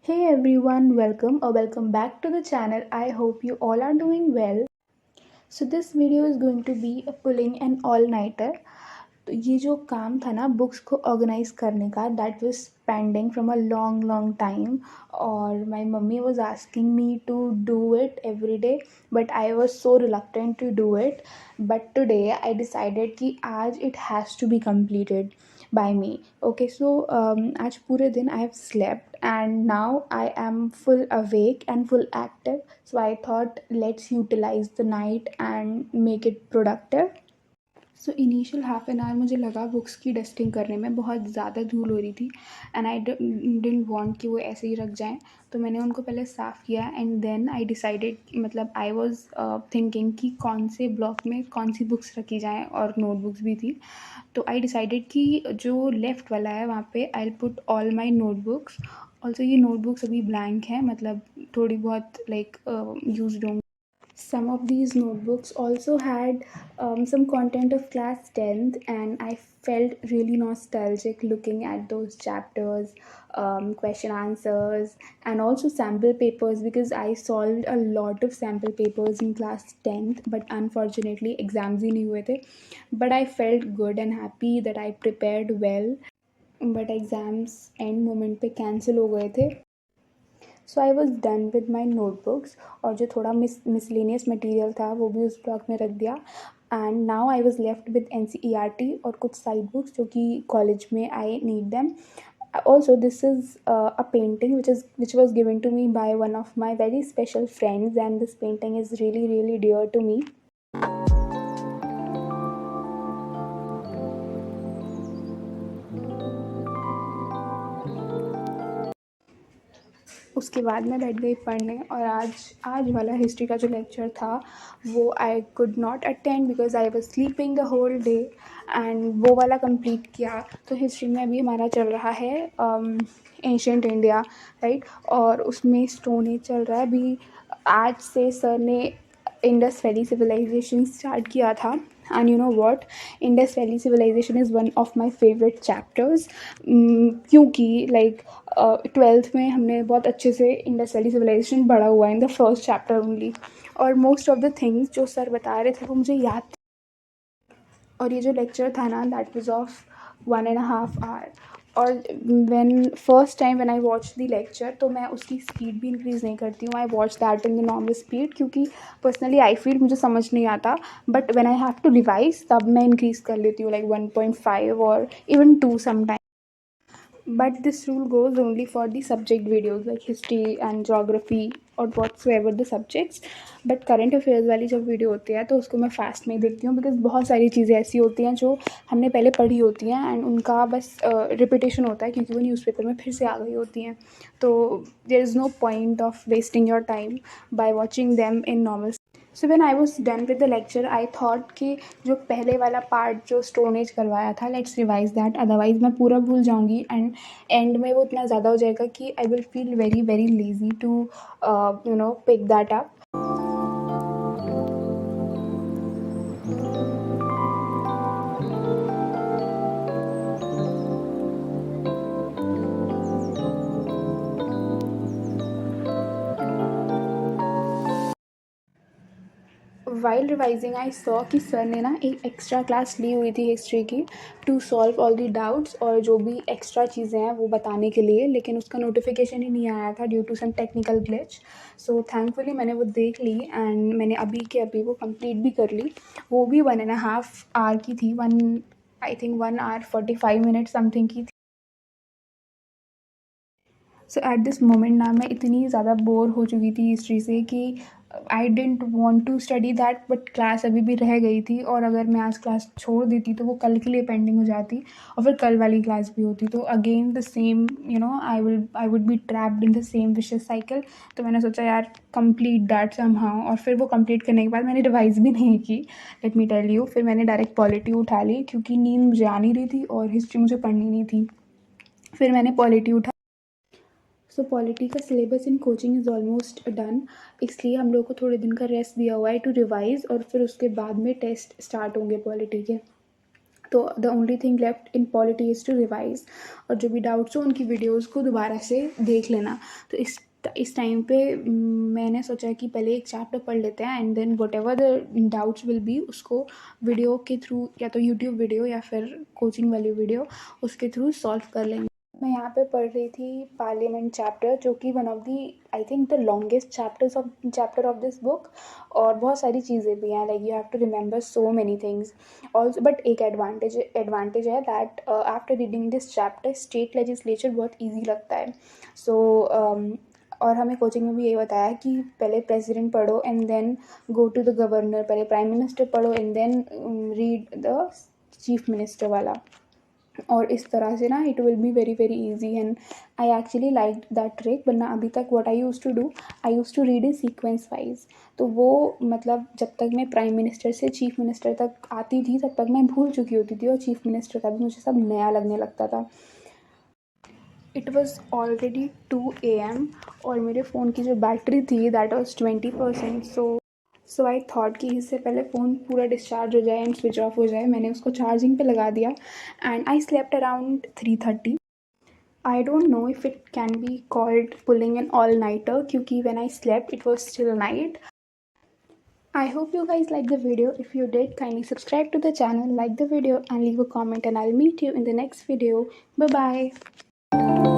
Hey everyone, welcome back to the channel. I hope you all are doing well. So this video is going to be a pulling an all-nighter. तो ये जो काम था ना books को organise करने का, that was pending from a long long time, और my mummy was asking me to do it every day, but I was so reluctant to do it. But today I decided कि आज it has to be completed by me. Okay, so आज पूरे दिन I have slept and now I am full awake and full active. So I thought let's utilize the night and make it productive. So initial half an hour मुझे लगा books की dusting करने में बहुत ज़्यादा धूल हो रही थी, एंड आई डिडंट वांट कि वो ऐसे ही रख जाएं. तो मैंने उनको पहले साफ़ किया एंड देन आई डिसाइडेड, मतलब आई वाज थिंकिंग कि कौन से ब्लॉक में कौन सी बुक्स रखी जाएं, और नोटबुक्स भी थी. तो आई डिसाइडेड कि जो लेफ़्ट वाला है वहाँ पे I will put all my notebooks. Also ये नोटबुक्स अभी ब्लैंक हैं, मतलब थोड़ी बहुत लाइक यूज्ड होंगी. Some of these notebooks also had some content of class 10th, and I felt really nostalgic looking at those chapters, question answers, and also sample papers, because I solved a lot of sample papers in class 10th, but unfortunately exams ही नहीं हुए थे. But I felt good and happy that I prepared well. But exams end moment पे cancel हो गए थे. So I was done with my notebooks, और जो थोड़ा मिसलेनियस मटेरियल था वो भी उस ब्लॉक में रख दिया. And now I was left with NCERT और कुछ साइड बुक्स जो कि कॉलेज में I need them. Also, this is a painting which was given to me by one of my very special friends, and this painting is really dear to me. उसके बाद मैं बैठ गई पढ़ने, और आज वाला हिस्ट्री का जो लेक्चर था वो I could not attend because I was sleeping the whole day, and वो वाला कंप्लीट किया. तो हिस्ट्री में अभी हमारा चल रहा है एंशिएंट इंडिया, राइट, और उसमें स्टोन एज चल रहा है अभी. आज से सर ने इंडस वैली सिविलाइजेशन स्टार्ट किया था, and you know what, Indus valley civilization is one of my favourite chapters, क्योंकि लाइक 12th में हमने बहुत अच्छे से इंडस वैली सिविलाइजेशन पढ़ा हुआ है in the first chapter only, और मोस्ट ऑफ द थिंग्स जो सर बता रहे थे वो मुझे याद थे. और ये जो लेक्चर था ना दैट वाज ऑफ 1.5 आवर. और first time when I watch the lecture, तो मैं उसकी स्पीड भी इंक्रीज़ नहीं करती हूँ. I watch that in the normal speed, क्योंकि पर्सनली आई फील मुझे समझ नहीं आता, but when I have to revise तब मैं इंक्रीज़ कर लेती हूँ, लाइक 1.5 और even 2 sometime. But this rule goes only for the subject videos like history and geography और whatsoever the subjects. But current affairs वाली जब वीडियो होती है तो उसको मैं फास्ट में ही देखती हूँ, बिकॉज बहुत सारी चीज़ें ऐसी होती हैं जो हमने पहले पढ़ी होती हैं, एंड उनका बस रिपीटेशन होता है क्योंकि वो न्यूज़पेपर में फिर से आ गई होती हैं. तो there is no point of wasting your time by watching them in normal. So when I was done with the lecture I thought कि जो पहले वाला पार्ट जो स्टोन एज करवाया था, लेट्स रिवाइज दैट, अदरवाइज मैं पूरा भूल जाऊंगी, एंड एंड में वो इतना ज़्यादा हो जाएगा कि I will feel very lazy to pick that up. While revising I saw कि सर ने ना एक एक्स्ट्रा क्लास ली हुई थी हिस्ट्री की, to solve all the doubts और जो भी एक्स्ट्रा चीज़ें हैं वो बताने के लिए, लेकिन उसका नोटिफिकेशन ही नहीं आया था due to some technical glitch. So thankfully मैंने वो देख ली, एंड मैंने अभी के अभी वो कंप्लीट भी कर ली. वो भी 1.5 आवर की थी, I think 1 hour 45 minutes something की थी. सो एट दिस मोमेंट ना मैं इतनी ज़्यादा बोर हो चुकी थी हिस्ट्री से कि I didn't want to study that, but class अभी भी रह गई थी, और अगर मैं आज क्लास छोड़ देती तो वो कल के लिए पेंडिंग हो जाती, और फिर कल वाली क्लास भी होती, तो again the same I would be trapped in the same vicious cycle. तो मैंने सोचा यार कंप्लीट दैट समहाउ, और फिर वो कंप्लीट करने के बाद मैंने रिवाइज भी नहीं की, लेट मी टेल यू. फिर मैंने डायरेक्ट पॉलिटी उठा ली क्योंकि नींद मुझे आ नहीं रही थी और हिस्ट्री मुझे पढ़नी नहीं थी. फिर मैंने पॉलिटी उठा. सो पॉलिटी का syllabus in coaching is almost done, इसलिए हम लोग को थोड़े दिन का रेस्ट दिया हुआ है टू रिवाइज़, और फिर उसके बाद में टेस्ट स्टार्ट होंगे पॉलिटी के. तो the only thing left in polity is to revise, और जो भी डाउट्स हो उनकी वीडियोज़ को दोबारा से देख लेना। तो इस टाइम पे मैंने सोचा कि पहले एक चैप्टर पढ़ लेते हैं and then whatever the doubts will be उसको वीडियो के थ्रू, या तो यूट्यूब वीडियो या फिर कोचिंग वाली वीडियो, उसके थ्रू सॉल्व कर लेंगे। मैं यहाँ पे पढ़ रही थी पार्लियामेंट चैप्टर, जो कि one of the I think the longest chapter of this book. और बहुत सारी चीज़ें भी हैं, like you have to remember so many things also. But एक एडवांटेज है that after reading this chapter state legislature बहुत ईजी लगता है। सो और हमें कोचिंग में भी यही बताया कि पहले प्रेसिडेंट पढ़ो and then go to the governor, पहले प्राइम मिनिस्टर पढ़ो and then read the chief minister वाला। और इस तरह से ना it will be very very easy and I actually like that trick. वरना अभी तक what I use to do, I use to read in sequence wise. तो वो मतलब जब तक मैं प्राइम मिनिस्टर से चीफ मिनिस्टर तक आती थी तब तक मैं भूल चुकी होती थी, और चीफ मिनिस्टर का भी मुझे सब नया लगने लगता था। इट वॉज़ ऑलरेडी 2 AM और मेरे फ़ोन की जो बैटरी थी that was 20%। So I thought कि इससे पहले फ़ोन पूरा डिस्चार्ज हो जाए एंड स्विच ऑफ हो जाए, मैंने उसको चार्जिंग पे लगा दिया and I slept around 3:30। I don't know if it can be called pulling an all-nighter क्योंकि when I slept it was still night. I hope you guys liked the video. If you did, kindly subscribe to the channel, like the video and leave a comment, and I'll meet you in the next video. Bye bye.